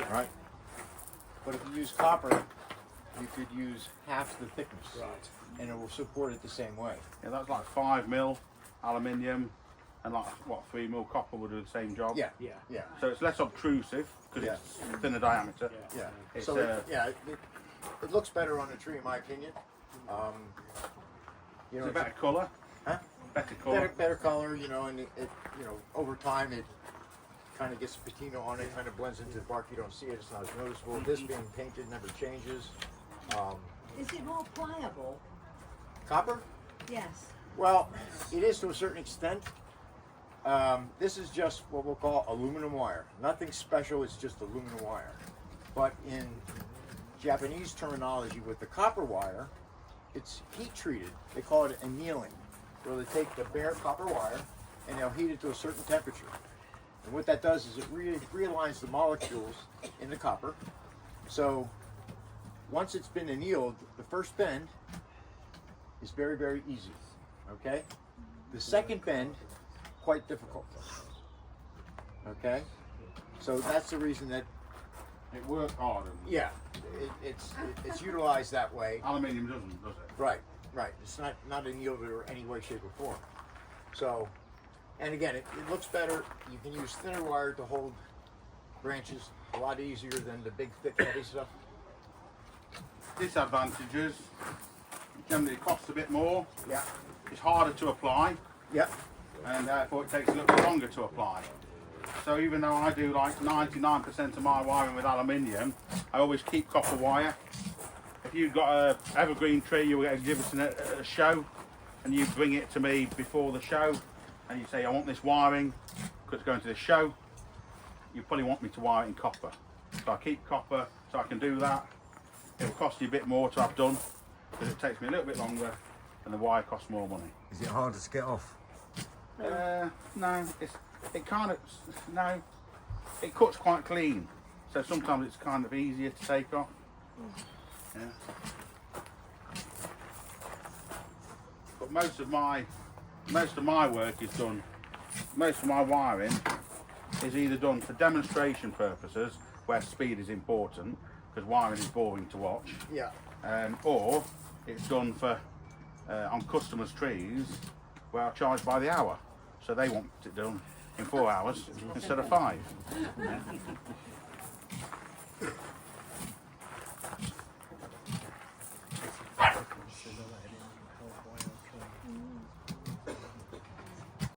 right? But if you use copper, you could use half the thickness, and it will support it the same way. Yeah, that's like 5mm aluminium, and like what 3mm copper would do the same job. Yeah. So it's less obtrusive because it's thinner diameter. Yeah. It's, So it looks better on a tree, in my opinion. You know, it's a better colour. Huh? Better colour. Better color, you know, and it over time it kind of gets patina on it, kind of blends into the bark. You don't see it; it's not as noticeable. This being painted never changes. Is it more pliable? Copper? Yes. Well, it is to a certain extent. This is just what we'll call aluminum wire. Nothing special, it's just aluminum wire. But in Japanese terminology with the copper wire, it's heat treated. They call it annealing, where they take the bare copper wire and they'll heat it to a certain temperature. And what that does is it realigns the molecules in the copper. So once it's been annealed, the first bend is very, very easy. Okay? The second bend, quite difficult. Okay? So that's the reason that It works harder. it's utilized that way. Aluminium doesn't, does it? Right. It's not annealed or any way, shape, or form. So, and again, it looks better. You can use thinner wire to hold branches a lot easier than the big, thick, heavy stuff. Disadvantages: generally it costs a bit more. Yeah. It's harder to apply, and therefore it takes a little bit longer to apply. So even though I do like 99% of my wiring with aluminium, I always keep copper wire. If you've got a evergreen tree you will give us a show, and you bring it to me before the show, and you say I want this wiring because it's going to the show, you probably want me to wire it in copper. So I keep copper so I can do that. It'll cost you a bit more to have done because it takes me a little bit longer, and the wire costs more money. Is it harder to get off? No, it cuts quite clean. So sometimes it's kind of easier to take off. Yeah. But most of my work is done. Most of my wiring is either done for demonstration purposes, where speed is important, because wiring is boring to watch. Yeah. Or it's done for on customers' trees, where I charge by the hour. So they want it done in 4 hours instead of 5. Yeah.